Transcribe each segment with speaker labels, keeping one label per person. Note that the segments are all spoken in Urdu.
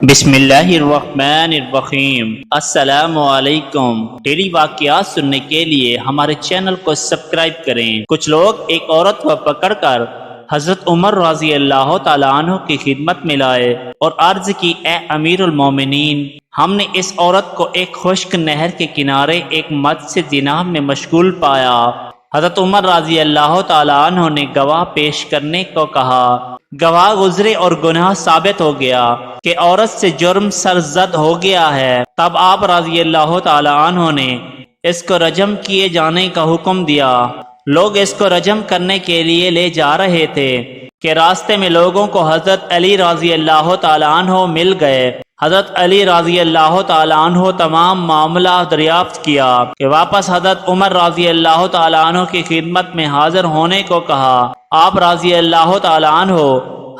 Speaker 1: بسم اللہ الرحمن الرحیم۔ السلام علیکم۔ ڈیلی واقعات سننے کے لیے ہمارے چینل کو سبسکرائب کریں۔ کچھ لوگ ایک عورت کو پکڑ کر حضرت عمر رضی اللہ تعالیٰ عنہ کی خدمت میں لائے اور عرض کی، اے امیر المومنین، ہم نے اس عورت کو ایک خشک نہر کے کنارے ایک مرد سے زنا میں مشغول پایا۔ حضرت عمر رضی اللہ تعالیٰ عنہ نے گواہ پیش کرنے کو کہا۔ گواہ گزرے اور گناہ ثابت ہو گیا کہ عورت سے جرم سرزد ہو گیا ہے۔ تب آپ رضی اللہ تعالیٰ عنہ نے اس کو رجم کیے جانے کا حکم دیا۔ لوگ اس کو رجم کرنے کے لیے لے جا رہے تھے کہ راستے میں لوگوں کو حضرت علی رضی اللہ تعالیٰ عنہ مل گئے۔ حضرت علی رضی اللہ تعالیٰ عنہ تمام معاملہ دریافت کیا کہ واپس حضرت عمر رضی اللہ تعالیٰ عنہ کی خدمت میں حاضر ہونے کو کہا۔ آپ رضی اللہ تعالیٰ عنہ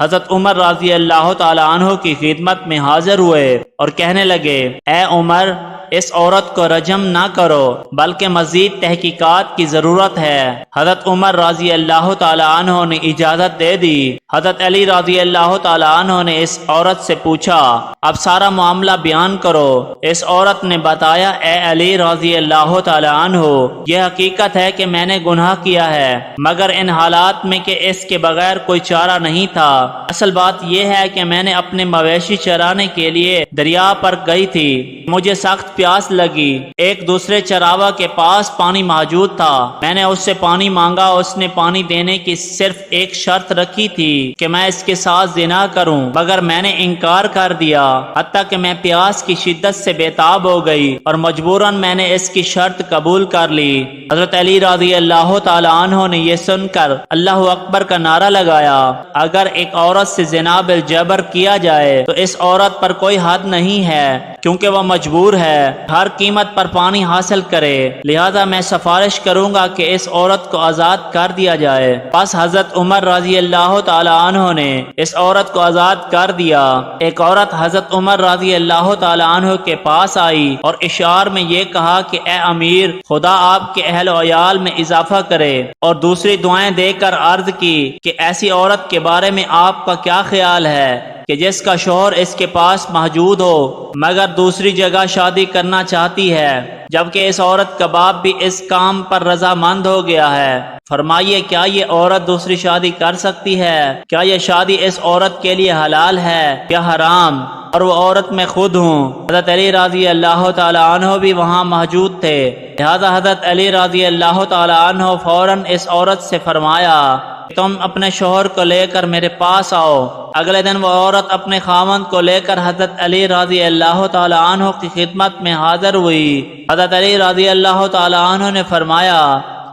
Speaker 1: حضرت عمر رضی اللہ تعالیٰ عنہ کی خدمت میں حاضر ہوئے اور کہنے لگے، اے عمر، اس عورت کو رجم نہ کرو بلکہ مزید تحقیقات کی ضرورت ہے۔ حضرت عمر رضی اللہ تعالیٰ عنہ نے اجازت دے دی۔ حضرت علی رضی اللہ تعالیٰ عنہ نے اس عورت سے پوچھا، اب سارا معاملہ بیان کرو۔ اس عورت نے بتایا، اے علی رضی اللہ تعالیٰ عنہ، یہ حقیقت ہے کہ میں نے گناہ کیا ہے، مگر ان حالات میں کہ اس کے بغیر کوئی چارہ نہیں تھا۔ اصل بات یہ ہے کہ میں نے اپنے مویشی چرانے کے لیے دریا پر گئی تھی، مجھے سخت پیاس لگی۔ ایک دوسرے چراوا کے پاس پانی موجود تھا، میں نے اس سے پانی مانگا۔ اس نے پانی دینے کی صرف ایک شرط رکھی تھی کہ میں اس کے ساتھ زنا کروں، مگر میں نے انکار کر دیا، حتیٰ کہ میں پیاس کی شدت سے بے تاب ہو گئی اور مجبوراً میں نے اس کی شرط قبول کر لی۔ حضرت علی رضی اللہ تعالیٰ عنہ نے یہ سن کر اللہ اکبر کا نعرہ لگایا۔ اگر ایک عورت سے زنا بالجبر کیا جائے تو اس عورت پر کوئی حد نہیں ہے، کیونکہ وہ مجبور ہے ہر قیمت پر پانی حاصل کرے، لہذا میں سفارش کروں گا کہ اس عورت کو آزاد کر دیا جائے۔ بس حضرت عمر رضی اللہ تعالیٰ عنہ نے اس عورت کو آزاد کر دیا۔ ایک عورت حضرت عمر رضی اللہ تعالیٰ عنہ کے پاس آئی اور اشعار میں یہ کہا کہ اے امیر، خدا آپ کے اہل و عیال میں اضافہ کرے، اور دوسری دعائیں دے کر عرض کی کہ ایسی عورت کے بارے میں آپ کا کیا خیال ہے کہ جس کا شوہر اس کے پاس موجود ہو مگر دوسری جگہ شادی کرنا چاہتی ہے، جبکہ اس عورت کا باپ بھی اس کام پر رضامند ہو گیا ہے۔ فرمائیے، کیا یہ عورت دوسری شادی کر سکتی ہے؟ کیا یہ شادی اس عورت کے لیے حلال ہے یا حرام؟ اور وہ عورت میں خود ہوں۔ حضرت علی رضی اللہ تعالیٰ عنہ بھی وہاں موجود تھے، لہذا حضرت علی رضی اللہ تعالیٰ عنہ فوراً اس عورت سے فرمایا، تم اپنے شوہر کو لے کر میرے پاس آؤ۔ اگلے دن وہ عورت اپنے خاوند کو لے کر حضرت علی رضی اللہ تعالیٰ عنہ کی خدمت میں حاضر ہوئی۔ حضرت علی رضی اللہ تعالیٰ عنہ نے فرمایا،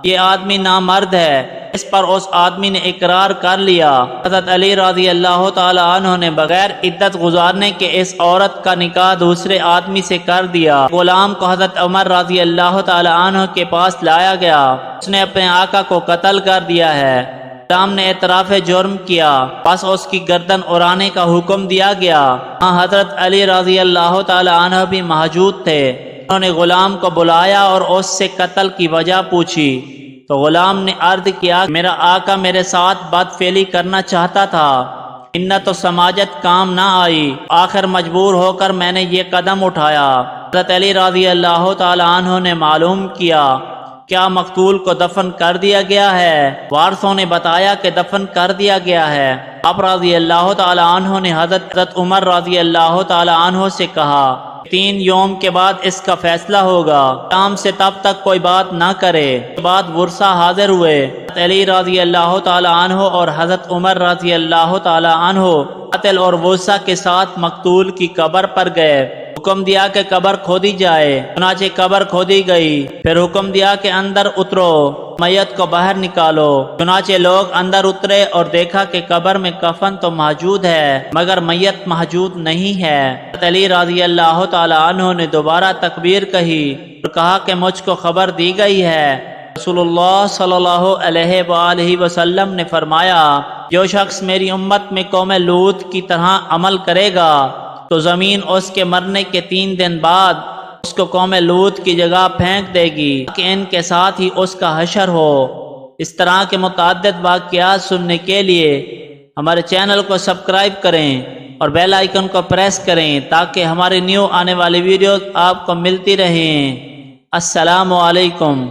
Speaker 1: یہ آدمی نامرد ہے۔ اس پر اس آدمی نے اقرار کر لیا۔ حضرت علی رضی اللہ تعالیٰ عنہ نے بغیر عدت گزارنے کے اس عورت کا نکاح دوسرے آدمی سے کر دیا۔ غلام کو حضرت عمر رضی اللہ تعالیٰ عنہ کے پاس لایا گیا، اس نے اپنے آقا کو قتل کر دیا ہے۔ غلام نے اعتراف جرم کیا، پس اس کی گردن اڑانے کا حکم دیا گیا۔ حضرت علی رضی اللہ تعالیٰ عنہ بھی موجود تھے۔ انہوں نے غلام کو بلایا اور اس سے قتل کی وجہ پوچھی تو غلام نے عرض کیا، میرا آقا میرے ساتھ بدفعلی کرنا چاہتا تھا، منت و سماجت کام نہ آئی، آخر مجبور ہو کر میں نے یہ قدم اٹھایا۔ حضرت علی رضی اللہ تعالیٰ عنہ نے معلوم کیا، کیا مقتول کو دفن کر دیا گیا ہے؟ وارثوں نے بتایا کہ دفن کر دیا گیا ہے۔ آپ رضی اللہ تعالیٰ عنہ نے حضرت عمر رضی اللہ تعالیٰ عنہ سے کہا، 3 یوم کے بعد اس کا فیصلہ ہوگا، شام سے تب تک کوئی بات نہ کرے۔ اس کے بعد ورثہ حاضر ہوئے۔ حضرت علی رضی اللہ تعالیٰ عنہ اور حضرت عمر رضی اللہ تعالیٰ عنہ قاتل اور ورثہ کے ساتھ مقتول کی قبر پر گئے۔ حکم دیا کہ قبر کھودی جائے، چنانچہ قبر کھودی گئی۔ پھر حکم دیا کہ اندر اترو، میت کو باہر نکالو۔ چنانچہ لوگ اندر اترے اور دیکھا کہ قبر میں کفن تو موجود ہے مگر میت موجود نہیں ہے۔ حضرت علی رضی اللہ تعالیٰ عنہ نے دوبارہ تکبیر کہی اور کہا کہ مجھ کو خبر دی گئی ہے۔ رسول اللہ صلی اللہ علیہ وآلہ وسلم نے فرمایا، جو شخص میری امت میں قوم لوط کی طرح عمل کرے گا تو زمین اس کے مرنے کے 3 دن بعد اس کو قوم لوط کی جگہ پھینک دے گی کہ ان کے ساتھ ہی اس کا حشر ہو۔ اس طرح کے متعدد واقعات سننے کے لیے ہمارے چینل کو سبسکرائب کریں۔ اور بیل آئیکن کو پریس کریں تاکہ ہمارے نیو آنے والی ویڈیوز آپ کو ملتی رہیں۔ السلام علیکم۔